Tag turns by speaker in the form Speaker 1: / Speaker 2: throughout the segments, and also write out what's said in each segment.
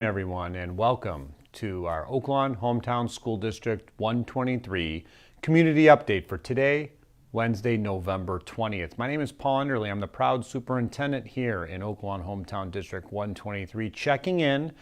Speaker 1: Everyone, and welcome to our Oaklawn Hometown School District 123 Community Update for today, Wednesday, November 20th. My name is Paul Underley. I'm the proud superintendent here in Oaklawn Hometown District 123, checking in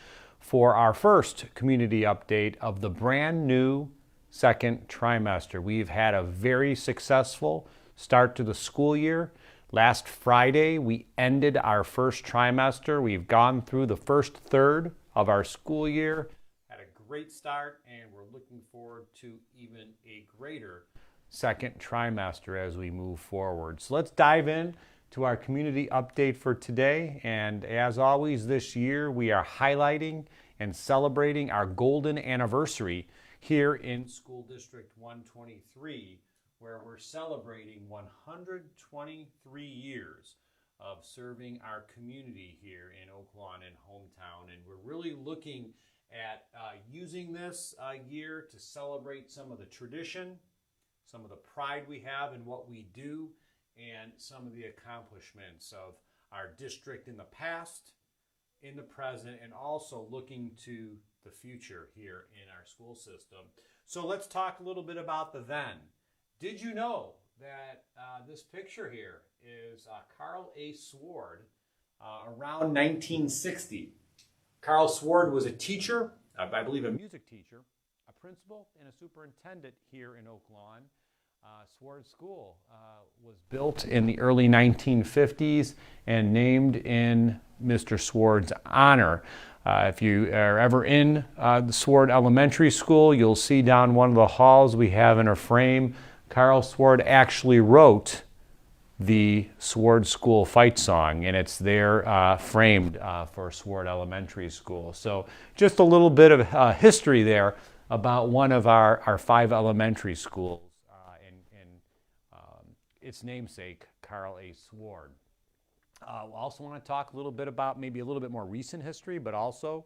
Speaker 1: for our first community update of the brand new second trimester. We've had a very successful start to the school year. Last Friday, we ended our first trimester. We've gone through the first third of our school year. Had a great start, and we're looking forward to even a greater second trimester as we move forward. So let's dive in to our community update for today. And as always, this year we are highlighting and celebrating our golden anniversary here in School District 123, where we're celebrating 123 years of serving our community here in Oaklawn and hometown. And we're really looking at using this year to celebrate some of the tradition, some of the pride we have in what we do, and some of the accomplishments of our district in the past, in the present, and also looking to the future here in our school system. So let's talk a little bit about the then. Did you know that this picture here is Carl A. Sword around 1960? Carl Sword was a teacher, I believe a music teacher, a principal, and a superintendent here in Oaklawn. Sword School was built in the early 1950s and named in Mr. Sword's honor. If you are ever in the Sword Elementary School, you'll see down one of the halls we have in a frame, Carl Sword actually wrote the Sword School fight song, and it's there framed for Sword Elementary School. So just a little bit of history there about one of our 5 elementary schools and its namesake, Carl A. Sword. We also want to talk a little bit about maybe a little bit more recent history, but also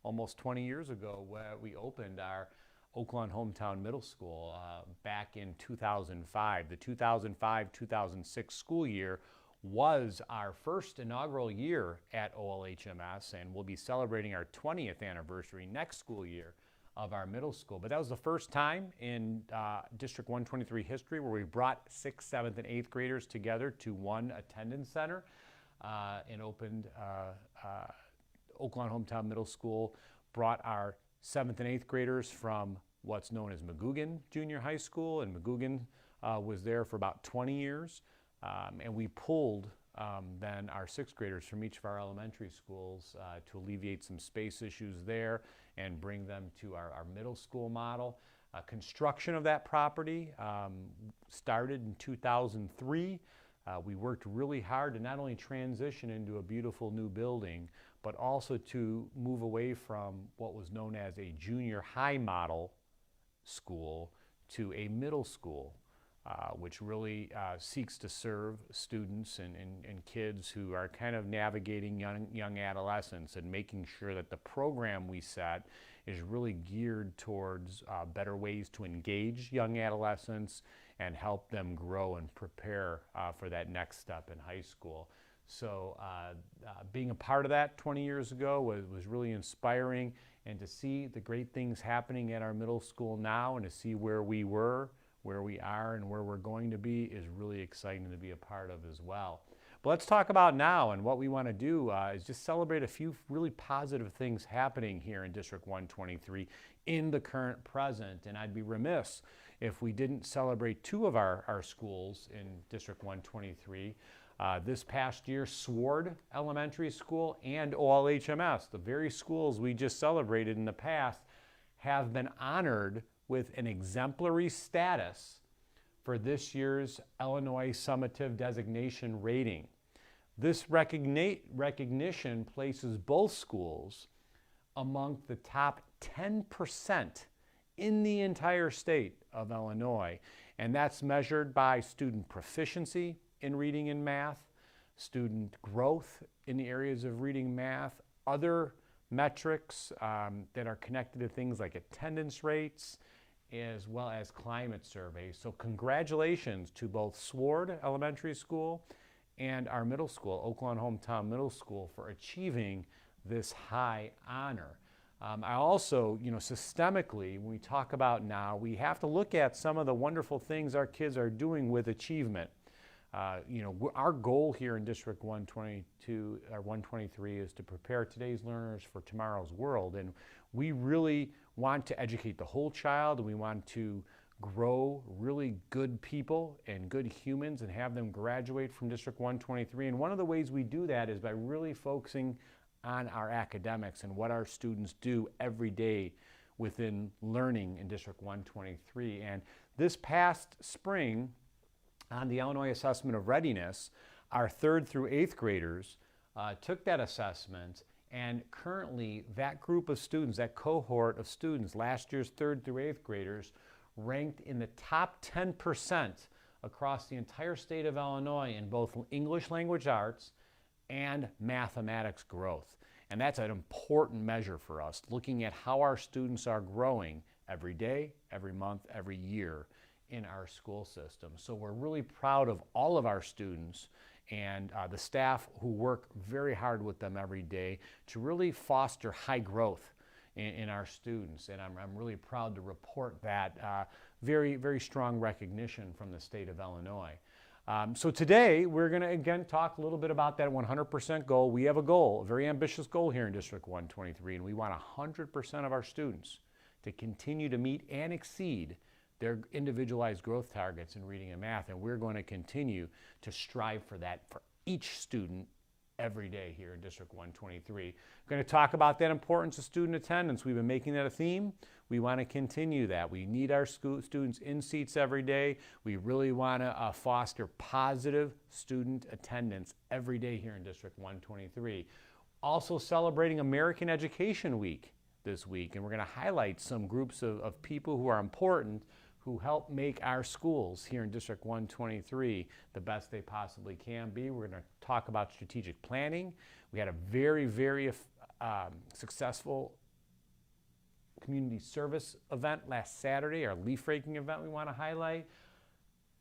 Speaker 1: almost 20 years ago where we opened our Oaklawn Hometown Middle School back in 2005. The 2005-2006 school year was our first inaugural year at OLHMS, and we'll be celebrating our 20th anniversary next school year of our middle school. But that was the first time in District 123 history where we brought 6th, 7th, and 8th graders together to one attendance center and opened Oaklawn Hometown Middle School, brought our 7th and 8th graders from what's known as McGugin Junior High School, and McGugin was there for about 20 years. And we pulled then our 6th graders from each of our elementary schools to alleviate some space issues there and bring them to our middle school model. Construction of that property started in 2003. We worked really hard to not only transition into a beautiful new building, but also to move away from what was known as a junior high model school to a middle school, which really seeks to serve students and kids who are kind of navigating young adolescence and making sure that the program we set is really geared towards better ways to engage young adolescents and help them grow and prepare for that next step in high school. So being a part of that 20 years ago was really inspiring, and to see the great things happening at our middle school now and to see where we were, where we are, and where we're going to be is really exciting to be a part of as well. But let's talk about now, and what we want to do is just celebrate a few really positive things happening here in District 123 in the current present. And I'd be remiss if we didn't celebrate 2 of our schools in District 123. This past year, Sword Elementary School and OLHMS, the very schools we just celebrated in the past, have been honored with an exemplary status for this year's Illinois Summative Designation rating. This recognition places both schools among the top 10% in the entire state of Illinois, and that's measured by student proficiency in reading and math, student growth in the areas of reading, math, other metrics that are connected to things like attendance rates, as well as climate surveys. So congratulations to both Sword Elementary School and our middle school, Oaklawn Hometown Middle School, for achieving this high honor. I also, systemically, when we talk about now, we have to look at some of the wonderful things our kids are doing with achievement. Our goal here in District 122 or 123 is to prepare today's learners for tomorrow's world. And we really want to educate the whole child, and we want to grow really good people and good humans and have them graduate from District 123. And one of the ways we do that is by really focusing on our academics and what our students do every day within learning in District 123. And this past spring, on the Illinois Assessment of Readiness, our 3rd through 8th graders took that assessment, and currently that group of students, that cohort of students, last year's 3rd through 8th graders, ranked in the top 10% across the entire state of Illinois in both English language arts and mathematics growth. And that's an important measure for us, looking at how our students are growing every day, every month, every year in our school system. So we're really proud of all of our students and the staff who work very hard with them every day to really foster high growth in our students. And I'm really proud to report that very, very strong recognition from the state of Illinois. So today we're going to again talk a little bit about that 100% goal. We have a goal, a very ambitious goal here in District 123, and we want 100% of our students to continue to meet and exceed their individualized growth targets in reading and math, and we're going to continue to strive for that for each student every day here in District 123. We're going to talk about that importance of student attendance. We've been making that a theme. We want to continue that. We need our students in seats every day. We really want to foster positive student attendance every day here in District 123. Also celebrating American Education Week this week, and we're going to highlight some groups of people who are important who help make our schools here in District 123 the best they possibly can be. We're going to talk about strategic planning. We had a very, very successful community service event last Saturday, our leaf raking event we want to highlight.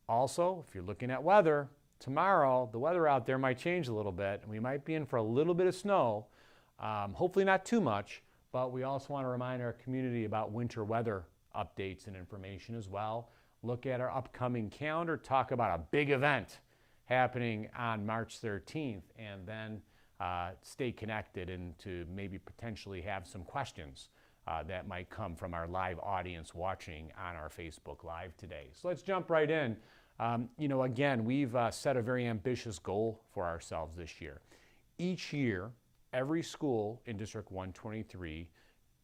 Speaker 1: Also, if you're looking at weather, tomorrow the weather out there might change a little bit, and we might be in for a little bit of snow, hopefully not too much, but we also want to remind our community about winter weather updates and information as well. Look at our upcoming calendar, talk about a big event happening on March 13th, and then stay connected and to maybe potentially have some questions that might come from our live audience watching on our Facebook Live today. So let's jump right in. Again, we've set a very ambitious goal for ourselves this year. Each year, every school in District 123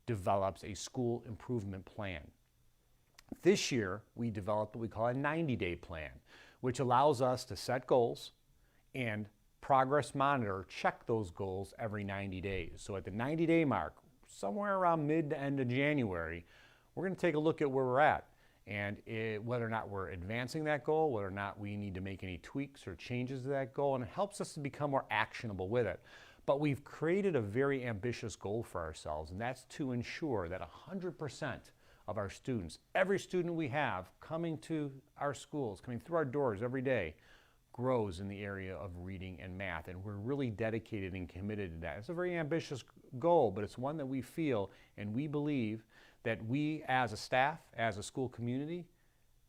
Speaker 1: develops a school improvement plan. This year, we developed what we call a 90-day plan, which allows us to set goals and progress monitor, check those goals every 90 days. So at the 90-day mark, somewhere around mid to end of January, we're going to take a look at where we're at and whether or not we're advancing that goal, whether or not we need to make any tweaks or changes to that goal, and it helps us to become more actionable with it. But we've created a very ambitious goal for ourselves, and that's to ensure that 100% of our students, every student we have coming to our schools, coming through our doors every day, grows in the area of reading and math. And we're really dedicated and committed to that. It's a very ambitious goal, but it's one that we feel and we believe that we as a staff, as a school community,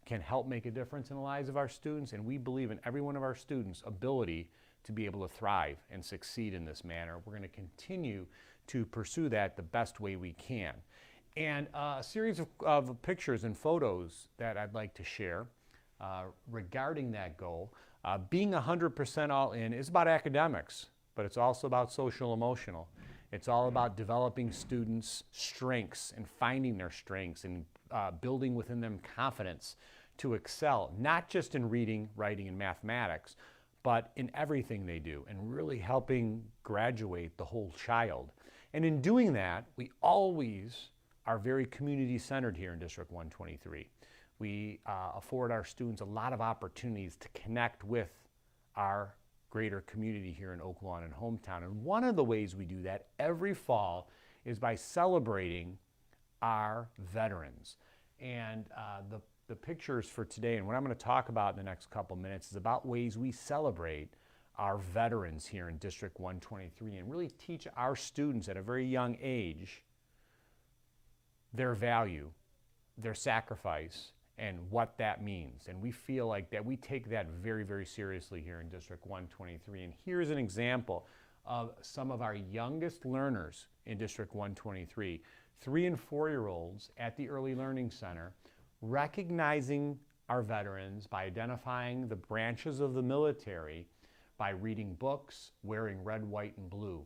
Speaker 1: can help make a difference in the lives of our students. And we believe in every one of our students' ability to be able to thrive and succeed in this manner. We're going to continue to pursue that the best way we can. And a series of pictures and photos that I'd like to share regarding that goal. Being 100% all in is about academics, but it's also about social emotional. It's all about developing students' strengths and finding their strengths and building within them confidence to excel, not just in reading, writing, and mathematics, but in everything they do, and really helping graduate the whole child. And in doing that, we always are very community-centered here in District 123. We afford our students a lot of opportunities to connect with our greater community here in Oak Lawn and hometown. And one of the ways we do that every fall is by celebrating our veterans. And the pictures for today and what I'm going to talk about in the next couple minutes is about ways we celebrate our veterans here in District 123 and really teach our students at a very young age their value, their sacrifice, and what that means. And we feel like that we take that very, very seriously here in District 123. And here's an example of some of our youngest learners in District 123, 3 and 4-year-olds at the Early Learning Center, recognizing our veterans by identifying the branches of the military by reading books, wearing red, white, and blue.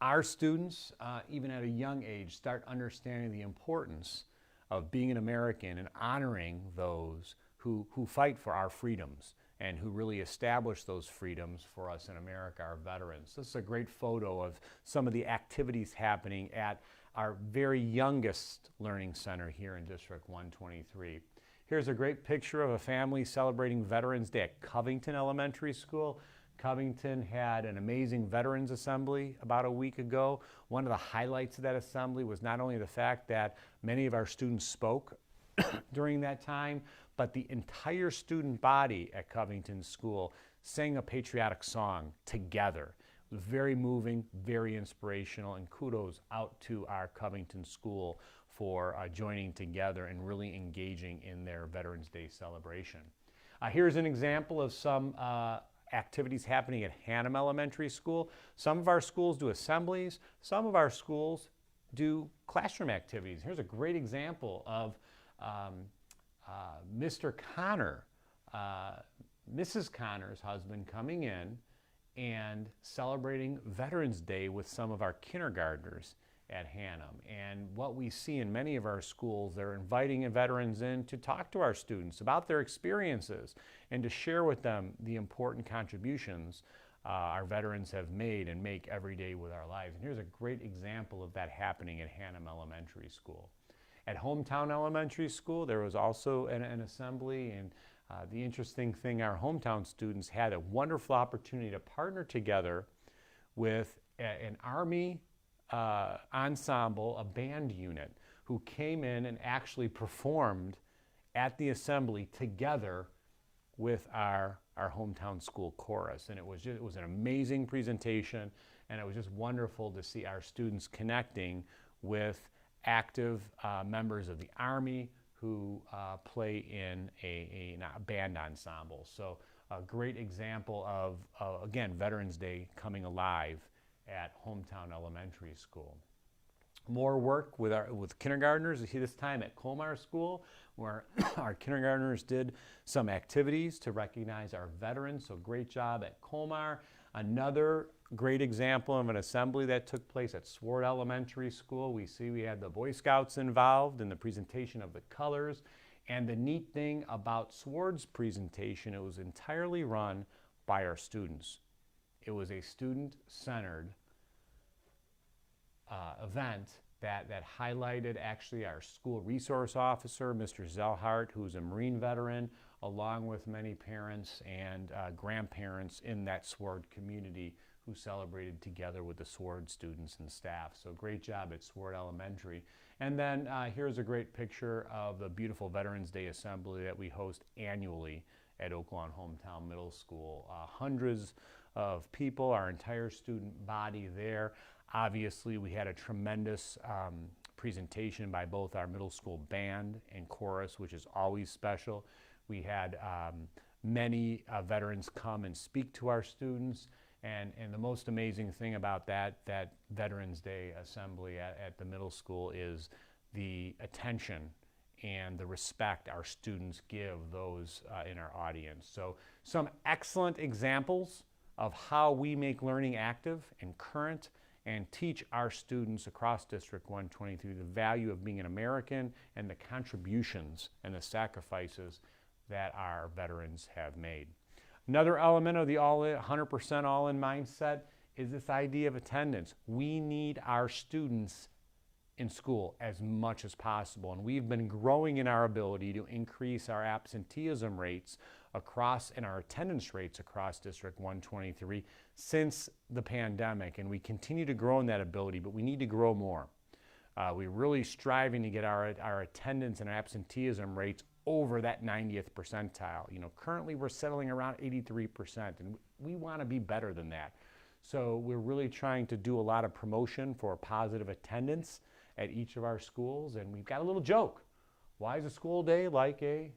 Speaker 1: Our students, even at a young age, start understanding the importance of being an American and honoring those who fight for our freedoms and who really establish those freedoms for us in America, our veterans. This is a great photo of some of the activities happening at our very youngest learning center here in District 123. Here's a great picture of a family celebrating Veterans Day at Covington Elementary School. Covington had an amazing Veterans Assembly about a week ago. One of the highlights of that assembly was not only the fact that many of our students spoke during that time, but the entire student body at Covington School sang a patriotic song together. It was very moving, very inspirational, and kudos out to our Covington School for joining together and really engaging in their Veterans Day celebration. Here's an example of some activities happening at Hannum Elementary School. Some of our schools do assemblies. Some of our schools do classroom activities. Here's a great example of Mr. Connor, Mrs. Connor's husband, coming in and celebrating Veterans Day with some of our kindergartners at Hannum. And what we see in many of our schools, they're inviting veterans in to talk to our students about their experiences and to share with them the important contributions our veterans have made and make every day with our lives. And here's a great example of that happening at Hannum Elementary School. At Hometown Elementary School, there was also an assembly, and the interesting thing, our hometown students had a wonderful opportunity to partner together with an Army ensemble, a band unit, who came in and actually performed at the assembly together with our hometown school chorus. And it was an amazing presentation, and it was just wonderful to see our students connecting with active members of the Army who play in a band ensemble. So a great example of, again, Veterans Day coming alive at Hometown Elementary School. More work with kindergartners, this time at Colmar School, where our kindergartners did some activities to recognize our veterans. So great job at Colmar. Another great example of an assembly that took place at Sword Elementary School. We had the Boy Scouts involved in the presentation of the colors. And the neat thing about Sword's presentation, it was entirely run by our students. It was a student-centered event that highlighted actually our school resource officer, Mr. Zellhart, who's a Marine veteran, along with many parents and grandparents in that Sword community who celebrated together with the Sword students and staff. So great job at Sword Elementary. And then here's a great picture of the beautiful Veterans Day Assembly that we host annually at Oaklawn Hometown Middle School. Hundreds of people, our entire student body there. Obviously, we had a tremendous presentation by both our middle school band and chorus, which is always special. We had many veterans come and speak to our students. And the most amazing thing about that Veterans Day Assembly at the middle school is the attention and the respect our students give those in our audience. So some excellent examples of how we make learning active and current and teach our students across District 123 the value of being an American and the contributions and the sacrifices that our veterans have made. Another element of the 100% all-in mindset is this idea of attendance. We need our students in school as much as possible, and we've been growing in our ability to increase our absenteeism rates and our attendance rates across District 123 since the pandemic, and we continue to grow in that ability, but we need to grow more. We're really striving to get our attendance and our absenteeism rates over that 90th percentile. Currently we're settling around 83%, and we want to be better than that. So we're really trying to do a lot of promotion for positive attendance at each of our schools, and we've got a little joke. Why is a school day like a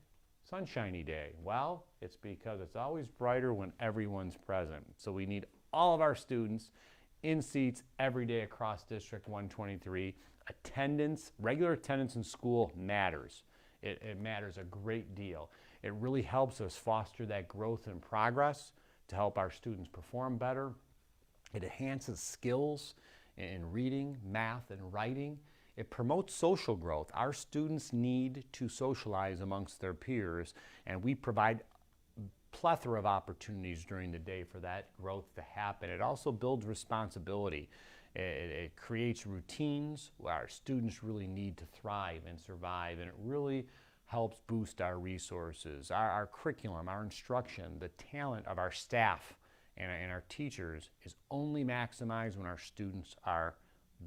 Speaker 1: sunshiny day? Well, it's because it's always brighter when everyone's present. So we need all of our students in seats every day across District 123. Attendance, regular attendance in school matters. It matters a great deal. It really helps us foster that growth and progress to help our students perform better. It enhances skills in reading, math, and writing. It promotes social growth. Our students need to socialize amongst their peers, and we provide plethora of opportunities during the day for that growth to happen. It also builds responsibility. It creates routines where our students really need to thrive and survive, and it really helps boost our resources, our curriculum, our instruction, the talent of our staff and our teachers is only maximized when our students are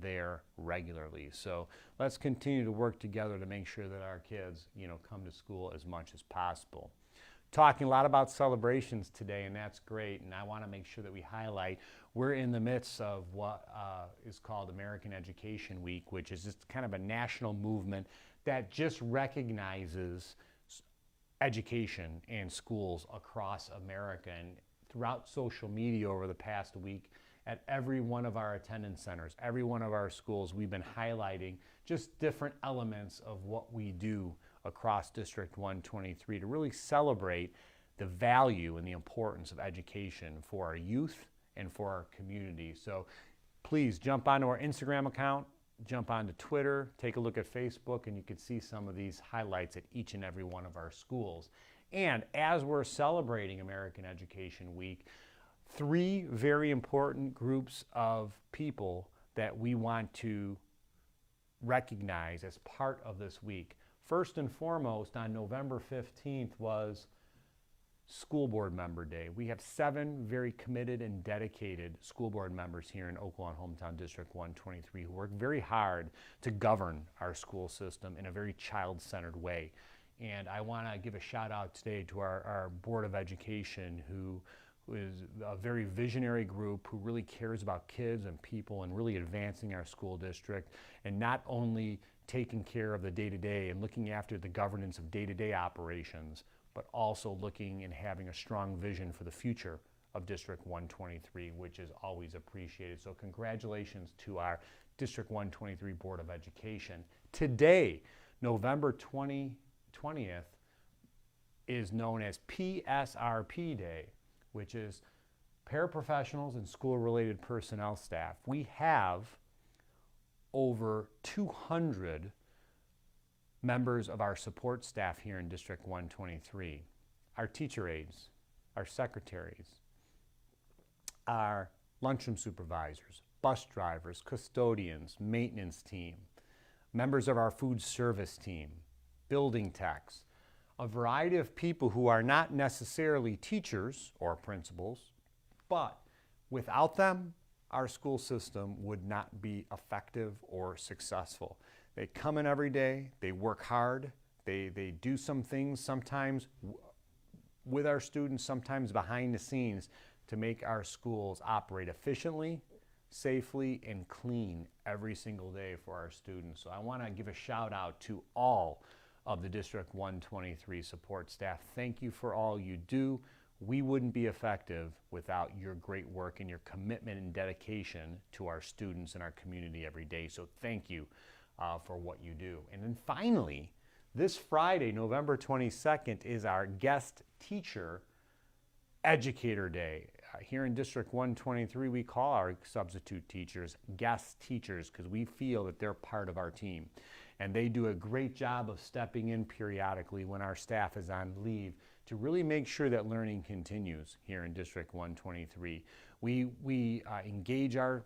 Speaker 1: there regularly. So let's continue to work together to make sure that our kids, come to school as much as possible. Talking a lot about celebrations today, and that's great, and I want to make sure that we highlight we're in the midst of what is called American Education Week, which is just kind of a national movement that just recognizes education and schools across America. And throughout social media over the past week, at every one of our attendance centers, every one of our schools, we've been highlighting just different elements of what we do across District 123 to really celebrate the value and the importance of education for our youth and for our community. So please jump onto our Instagram account, jump onto Twitter, take a look at Facebook, and you can see some of these highlights at each and every one of our schools. And as we're celebrating American Education Week, 3 very important groups of people that we want to recognize as part of this week. First and foremost, on November 15th was School Board Member Day. We have 7 very committed and dedicated school board members here in Oaklawn Hometown District 123 who work very hard to govern our school system in a very child-centered way. And I want to give a shout out today to our Board of Education, who is a very visionary group who really cares about kids and people and really advancing our school district, and not only taking care of the day-to-day and looking after the governance of day-to-day operations, but also looking and having a strong vision for the future of District 123, which is always appreciated. So congratulations to our District 123 Board of Education. Today, November 20th, is known as PSRP Day, which is paraprofessionals and school-related personnel staff. We have over 200 members of our support staff here in District 123. Our teacher aides, our secretaries, our lunchroom supervisors, bus drivers, custodians, maintenance team, members of our food service team, building techs, a variety of people who are not necessarily teachers or principals, but without them, our school system would not be effective or successful. They come in every day, they work hard, they do some things sometimes with our students, sometimes behind the scenes, to make our schools operate efficiently, safely, and clean every single day for our students. So I want to give a shout out to all of the District 123 support staff. Thank you for all you do. We wouldn't be effective without your great work and your commitment and dedication to our students and our community every day. So thank you for what you do. And then finally, this Friday, November 22nd, is our Guest Teacher Educator Day. Here in District 123, we call our substitute teachers guest teachers because we feel that they're part of our team. And they do a great job of stepping in periodically when our staff is on leave to really make sure that learning continues here in District 123. We engage our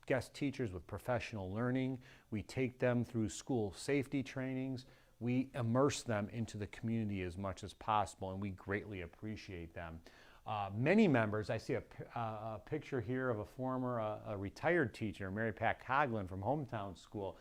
Speaker 1: guest teachers with professional learning. We take them through school safety trainings. We immerse them into the community as much as possible, and we greatly appreciate them. Many members, I see a picture here of a former retired teacher, Mary Pat Coughlin from Hometown School.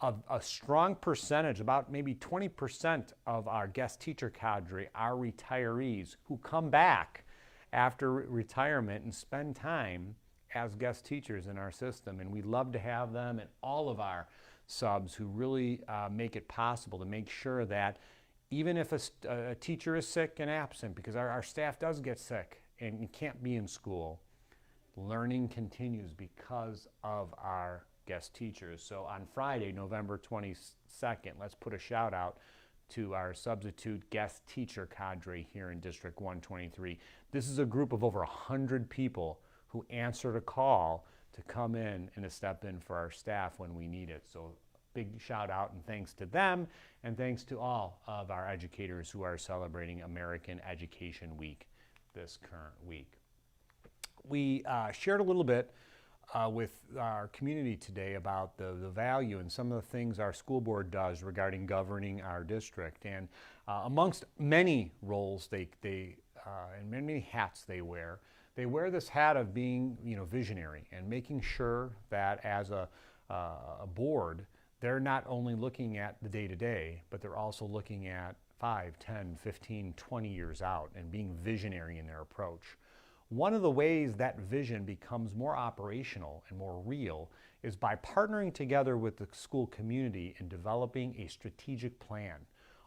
Speaker 1: a strong percentage, about maybe 20% of our guest teacher cadre are retirees who come back after retirement and spend time as guest teachers in our system. And we love to have them and all of our subs who really make it possible to make sure that even if a teacher is sick and absent, because our staff does get sick and can't be in school, learning continues because of our guest teachers. So on Friday, November 22nd, let's put a shout out to our substitute guest teacher cadre here in District 123. This is a group of over 100 people who answered a call to come in and to step in for our staff when we need it. So big shout out and thanks to them, and thanks to all of our educators who are celebrating American Education Week this current week. We shared a little bit with our community today about the value and some of the things our school board does regarding governing our district. And amongst many roles and many hats they wear this hat of being, visionary and making sure that as a board, they're not only looking at the day-to-day, but they're also looking at 5, 10, 15, 20 years out and being visionary in their approach. One of the ways that vision becomes more operational and more real is by partnering together with the school community and developing a strategic plan,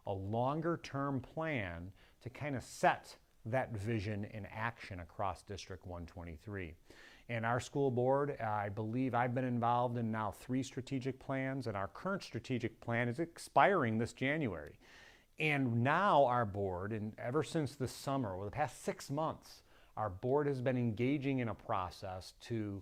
Speaker 1: a longer-term plan to kind of set that vision in action across District 123. And our school board, I believe I've been involved in now 3 strategic plans, and our current strategic plan is expiring this January. And now our board, and ever since this summer, over the past 6 months, our board has been engaging in a process to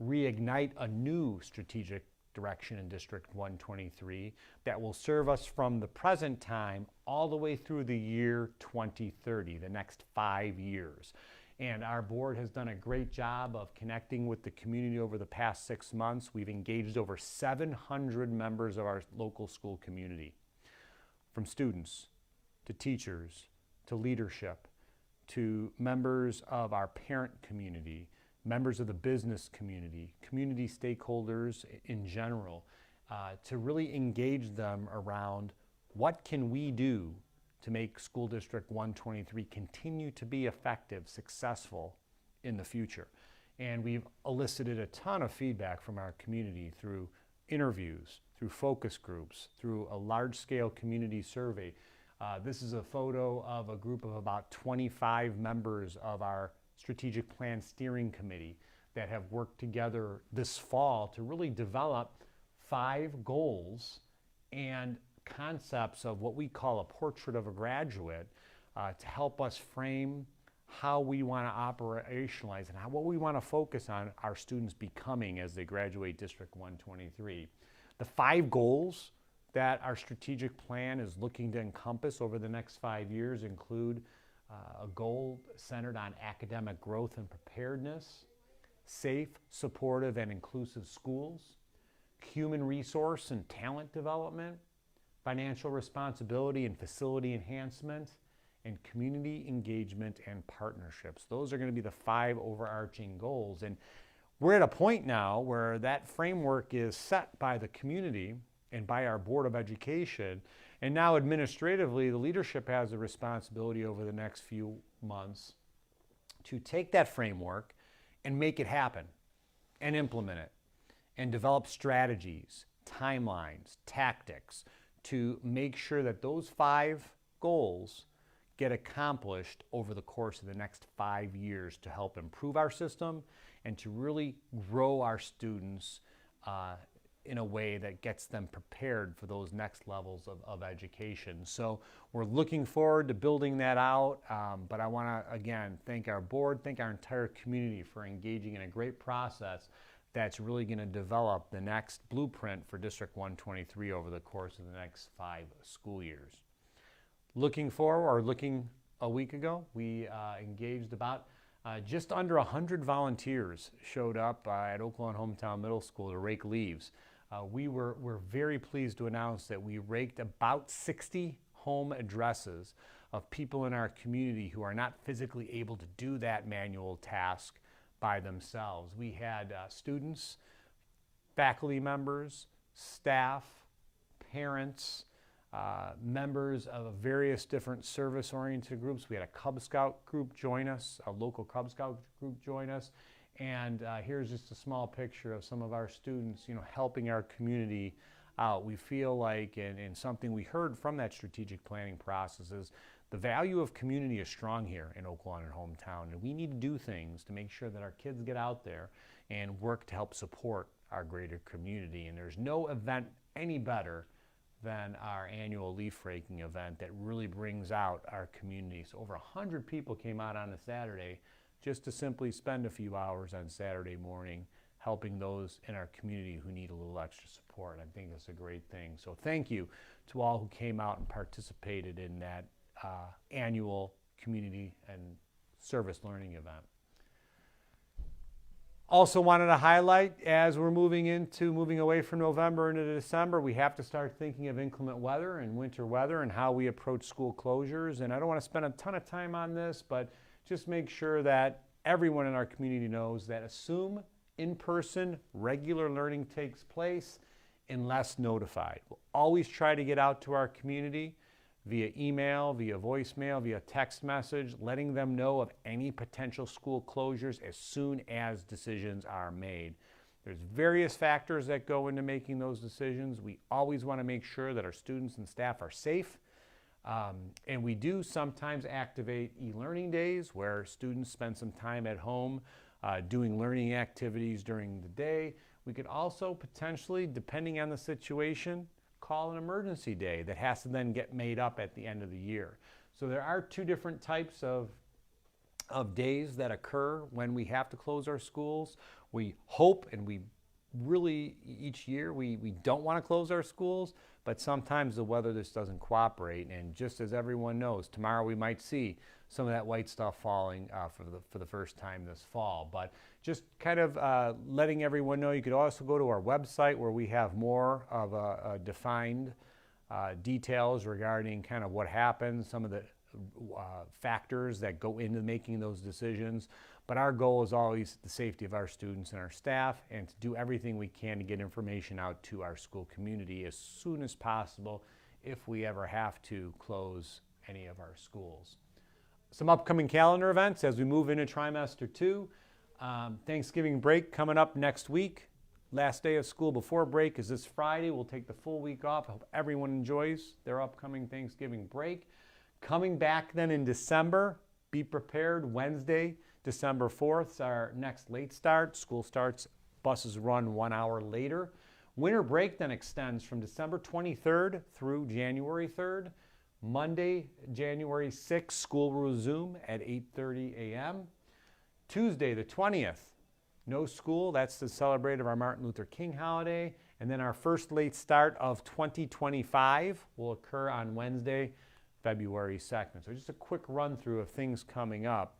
Speaker 1: reignite a new strategic direction in District 123 that will serve us from the present time all the way through the year 2030, the next 5 years. And our board has done a great job of connecting with the community over the past 6 months. We've engaged over 700 members of our local school community, from students to teachers to leadership to members of our parent community, members of the business community, community stakeholders in general, to really engage them around what can we do to make School District 123 continue to be effective, successful in the future. And we've elicited a ton of feedback from our community through interviews, through focus groups, through a large-scale community survey. This is a photo of a group of about 25 members of our Strategic Plan Steering Committee that have worked together this fall to really develop 5 goals and concepts of what we call a portrait of a graduate to help us frame how we want to operationalize and what we want to focus on our students becoming as they graduate District 123. The 5 goals that our strategic plan is looking to encompass over the next 5 years include a goal centered on academic growth and preparedness, safe, supportive, and inclusive schools, human resource and talent development, financial responsibility and facility enhancement, and community engagement and partnerships. Those are going to be the 5 overarching goals. And we're at a point now where that framework is set by the community and by our Board of Education. And now administratively, the leadership has a responsibility over the next few months to take that framework and make it happen and implement it and develop strategies, timelines, tactics to make sure that those 5 goals get accomplished over the course of the next 5 years to help improve our system and to really grow our students in a way that gets them prepared for those next levels of education. So we're looking forward to building that out, but I want to, again, thank our board, thank our entire community for engaging in a great process that's really going to develop the next blueprint for District 123 over the course of the next 5 school years. Looking a week ago, we engaged about just under 100 volunteers showed up at Oaklawn Hometown Middle School to rake leaves. We're very pleased to announce that we raked about 60 home addresses of people in our community who are not physically able to do that manual task by themselves. We had students, faculty members, staff, parents, members of various different service-oriented groups. We had a Cub Scout group join us, a local Cub Scout group join us, and here's just a small picture of some of our students, helping our community out. We feel like, and something we heard from that strategic planning process is the value of community is strong here in Oak Lawn and hometown, and we need to do things to make sure that our kids get out there and work to help support our greater community. And there's no event any better than our annual leaf raking event that really brings out our community. So over 100 people came out on a Saturday just to simply spend a few hours on Saturday morning helping those in our community who need a little extra support. I think it's a great thing. So thank you to all who came out and participated in that annual community and service learning event. Also wanted to highlight, as we're moving away from November into December, we have to start thinking of inclement weather and winter weather and how we approach school closures. And I don't want to spend a ton of time on this, but just make sure that everyone in our community knows that assume in-person regular learning takes place unless notified. We'll always try to get out to our community via email, via voicemail, via text message, letting them know of any potential school closures as soon as decisions are made. There's various factors that go into making those decisions. We always want to make sure that our students and staff are safe. And we do sometimes activate e-learning days where students spend some time at home doing learning activities during the day. We could also potentially, depending on the situation, call an emergency day that has to then get made up at the end of the year. So there are two different types of days that occur when we have to close our schools. We hope, and we really each year we don't want to close our schools, but sometimes the weather just doesn't cooperate. And just as everyone knows, tomorrow we might see some of that white stuff falling for the first time this fall. But just kind of letting everyone know, you could also go to our website where we have more of a defined details regarding kind of what happens, some of the factors that go into making those decisions. But our goal is always the safety of our students and our staff, and to do everything we can to get information out to our school community as soon as possible if we ever have to close any of our schools. Some upcoming calendar events as we move into trimester 2. Thanksgiving break coming up next week. Last day of school before break is this Friday. We'll take the full week off. I hope everyone enjoys their upcoming Thanksgiving break. Coming back then in December, be prepared. Wednesday, December 4th is our next late start. School starts, buses run 1 hour later. Winter break then extends from December 23rd through January 3rd. Monday, January 6th, school will resume at 8:30 a.m. Tuesday, the 20th, no school. That's the celebration of our Martin Luther King holiday. And then our first late start of 2025 will occur on Wednesday, February 2nd. So just a quick run through of things coming up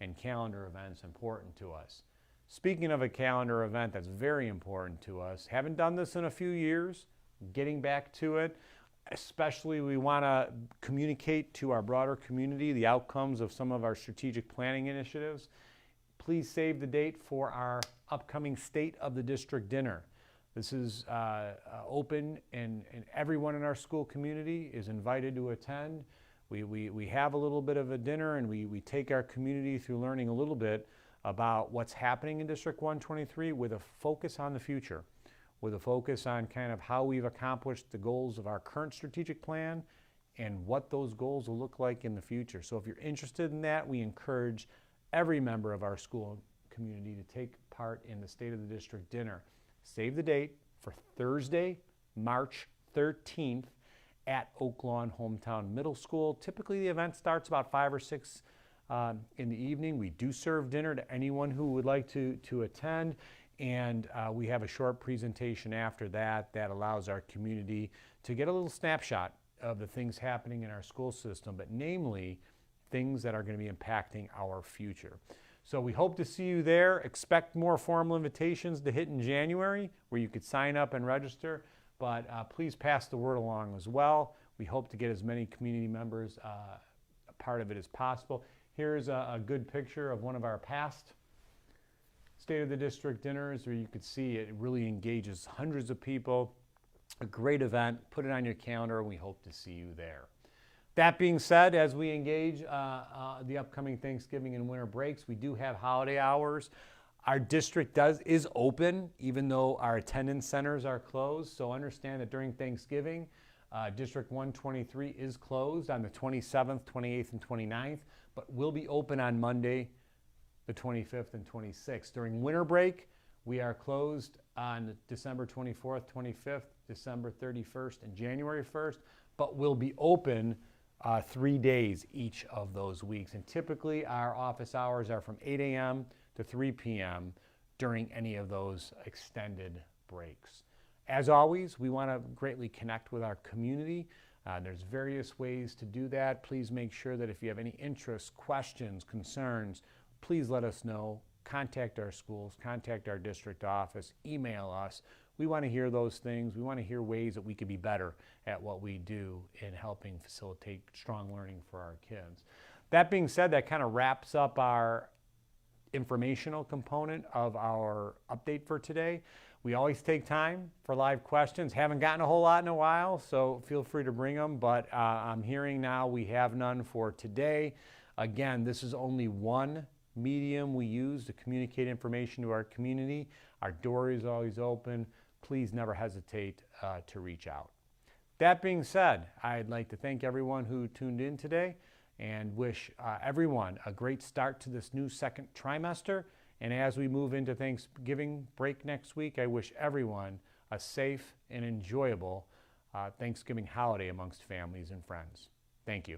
Speaker 1: and calendar events important to us. Speaking of a calendar event that's very important to us, haven't done this in a few years, getting back to it. Especially we want to communicate to our broader community the outcomes of some of our strategic planning initiatives. Please save the date for our upcoming State of the District dinner. This is open and everyone in our school community is invited to attend. We have a little bit of a dinner and we take our community through learning a little bit about what's happening in District 123 with a focus on the future, with a focus on kind of how we've accomplished the goals of our current strategic plan and what those goals will look like in the future. So if you're interested in that, we encourage every member of our school community to take part in the State of the District dinner. Save the date for Thursday, March 13th at Oak Lawn Hometown Middle School. Typically the event starts about 5 or 6 in the evening. We do serve dinner to anyone who would like to attend. And we have a short presentation after that that allows our community to get a little snapshot of the things happening in our school system, but namely things that are going to be impacting our future. So we hope to see you there. Expect more formal invitations to hit in January where you could sign up and register, but please pass the word along as well. We hope to get as many community members a part of it as possible. Here's a good picture of one of our past State of the District dinners where you could see it really engages hundreds of people. A great event. Put it on your calendar. We hope to see you there. That being said, as we engage the upcoming Thanksgiving and winter breaks, we do have holiday hours. Our district is open, even though our attendance centers are closed. So understand that during Thanksgiving, District 123 is closed on the 27th, 28th, and 29th, but will be open on Monday, the 25th and 26th. During winter break, we are closed on December 24th, 25th, December 31st, and January 1st, but will be open 3 days each of those weeks. And typically our office hours are from 8 a.m. to 3 p.m. during any of those extended breaks. As always, we want to greatly connect with our community. There's various ways to do that. Please make sure that if you have any interests, questions, concerns, please let us know. Contact our schools, contact our district office, email us. We want to hear those things. We want to hear ways that we could be better at what we do in helping facilitate strong learning for our kids. That being said, that kind of wraps up our informational component of our update for today. We always take time for live questions. Haven't gotten a whole lot in a while, so feel free to bring them, but I'm hearing now we have none for today. Again, this is only one medium we use to communicate information to our community. Our door is always open. Please never hesitate to reach out. That being said, I'd like to thank everyone who tuned in today and wish everyone a great start to this new second trimester. And as we move into Thanksgiving break next week, I wish everyone a safe and enjoyable Thanksgiving holiday amongst families and friends. Thank you.